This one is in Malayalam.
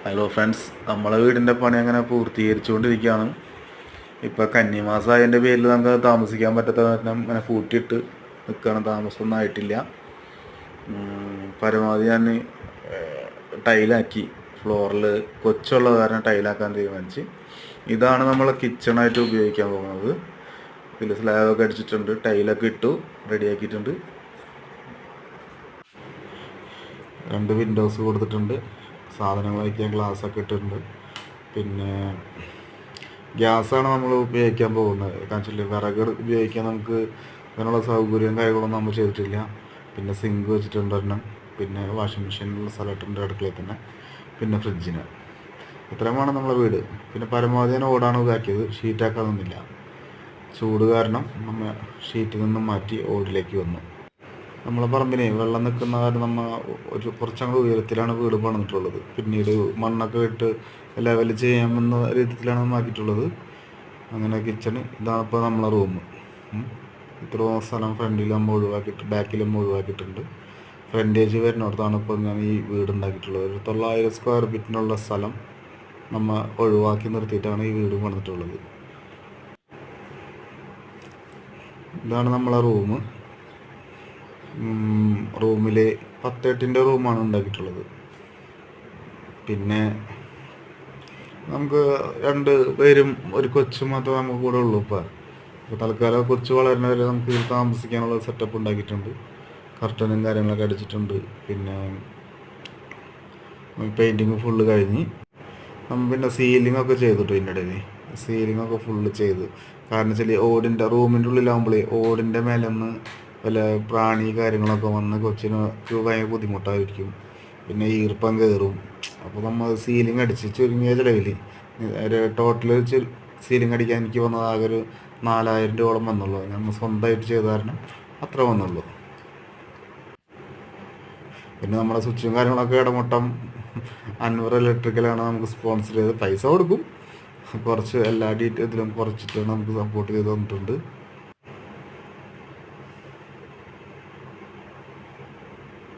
ഹലോ ഫ്രണ്ട്സ്, നമ്മളെ വീടിൻ്റെ പണി അങ്ങനെ പൂർത്തീകരിച്ചുകൊണ്ടിരിക്കുകയാണ്. ഇപ്പോൾ കന്നിമാസമായതിൻ്റെ പേരിൽ നമുക്ക് താമസിക്കാൻ പറ്റാത്ത കാരണം അങ്ങനെ പൂട്ടിയിട്ട് നിൽക്കുകയാണ്. താമസമൊന്നും ആയിട്ടില്ല. പരമാവധി ഞാൻ ടൈലാക്കി. ഫ്ലോറിൽ കൊച്ചുള്ള കാരണം ടൈലാക്കാൻ തീരുമാനിച്ച്. ഇതാണ് നമ്മൾ കിച്ചണായിട്ട് ഉപയോഗിക്കാൻ പോകുന്നത്. ഇതിൽ സ്ലാബൊക്കെ അടിച്ചിട്ടുണ്ട്, ടൈലൊക്കെ ഇട്ടു, റെഡിയാക്കിയിട്ടുണ്ട്. 2 വിൻഡോസ് കൊടുത്തിട്ടുണ്ട്. സാധനങ്ങൾ വയ്ക്കാൻ ഗ്ലാസ്സൊക്കെ ഇട്ടിട്ടുണ്ട്. പിന്നെ ഗ്യാസാണ് നമ്മൾ ഉപയോഗിക്കാൻ പോകുന്നത്. കാരണം വെച്ചാൽ വിറക് ഉപയോഗിക്കാൻ നമുക്ക് അതിനുള്ള സൗകര്യം കാര്യങ്ങളൊന്നും നമ്മൾ ചെയ്തിട്ടില്ല. പിന്നെ സിങ്ക് വെച്ചിട്ടുണ്ട് ഒരെണ്ണം. പിന്നെ വാഷിംഗ് മെഷീനുള്ള സ്ഥലമായിട്ടുണ്ട് അടുക്കളയിൽ തന്നെ. പിന്നെ ഫ്രിഡ്ജിന്. ഇത്രയുമാണ് നമ്മളെ വീട്. പിന്നെ പരമാവധി ഞാൻ ഓടാണ് ഇതാക്കിയത്, ഷീറ്റാക്കാനൊന്നുമില്ല. ചൂട് കാരണം നമ്മൾ ഷീറ്റിൽ നിന്നും മാറ്റി ഓടിലേക്ക് വന്നു. നമ്മളെ പറമ്പിനെ വെള്ളം നിൽക്കുന്ന കാരണം നമ്മൾ കുറച്ചങ്ങോട്ട് ഉയരത്തിലാണ് വീട് പണിതിട്ടുള്ളത്. പിന്നീട് മണ്ണൊക്കെ ഇട്ട് ലെവൽ ചെയ്യാമെന്ന രീതിയിലാണ് നമ്മൾ ആക്കിയിട്ടുള്ളത്. അങ്ങനെ കിച്ചണ് ഇതാണ് ഇപ്പോൾ നമ്മളെ റൂം. ഇത്രയും സ്ഥലം ഫ്രണ്ടിൽ നമ്മൾ ഒഴിവാക്കിയിട്ട് ബാക്കിൽ നമ്മൾ ഒഴിവാക്കിയിട്ടുണ്ട്. ഫ്രണ്ടേജ് വരുന്നിടത്താണ് ഇപ്പോൾ ഞാൻ ഈ വീട് ഉണ്ടാക്കിയിട്ടുള്ളത്. ഒരു 900 സ്ക്വയർ ഫീറ്റിനുള്ള സ്ഥലം നമ്മൾ ഒഴിവാക്കി നിർത്തിയിട്ടാണ് ഈ വീട് പണിതിട്ടുള്ളത്. ഇതാണ് നമ്മളെ റൂം. റൂമിൽ 10-8 റൂമാണ് ഉണ്ടാക്കിയിട്ടുള്ളത്. പിന്നെ നമുക്ക് 2 പേരും ഒരു കൊച്ചും മാത്രമേ നമുക്ക് കൂടെ ഉള്ളൂ. ഇപ്പോൾ തൽക്കാലം കൊച്ചു വളരുന്നവരെ നമുക്ക് ഇതിൽ താമസിക്കാനുള്ള സെറ്റപ്പ് ഉണ്ടാക്കിയിട്ടുണ്ട്. കർട്ടനും കാര്യങ്ങളൊക്കെ അടിച്ചിട്ടുണ്ട്. പിന്നെ പെയിൻറ്റിങ് ഫുള്ള് കഴിഞ്ഞ് നമ്മൾ പിന്നെ സീലിങ്ങൊക്കെ ചെയ്തിട്ടു. ഇതിൻ്റെ ഇടയിൽ സീലിങ്ങൊക്കെ ഫുള്ള് ചെയ്തു. കാരണം വെച്ചാൽ ഓടിൻ്റെ റൂമിൻ്റെ ഉള്ളിലാകുമ്പോഴേ ഓടിൻ്റെ മേലെ ഒന്ന് വല്ല പ്രാണി കാര്യങ്ങളൊക്കെ വന്ന് കൊച്ചിന് ഭയങ്കര ബുദ്ധിമുട്ടായിരിക്കും. പിന്നെ ഈർപ്പം കയറും. അപ്പോൾ നമ്മൾ സീലിംഗ് അടിച്ച് ചുരുങ്ങിയ ചിലവിൽ ഒരു ടോട്ടൽ സീലിംഗ് അടിക്കാൻ എനിക്ക് വന്നത് ആകെ ഒരു 4000 രൂപയോളം വന്നുള്ളൂ. നമ്മൾ സ്വന്തമായിട്ട് ചെയ്ത കാരണം അത്ര വന്നുള്ളൂ. പിന്നെ നമ്മുടെ സ്വിച്ചും കാര്യങ്ങളൊക്കെ ഇടമുട്ടം അൻവർ ഇലക്ട്രിക്കലാണ് നമുക്ക് സ്പോൺസർ ചെയ്ത് പൈസ കൊടുക്കും. കുറച്ച് എല്ലാ ഡീറ്റെയിലും കുറച്ചിട്ട് നമുക്ക് സപ്പോർട്ട് ചെയ്ത് തന്നിട്ടുണ്ട്.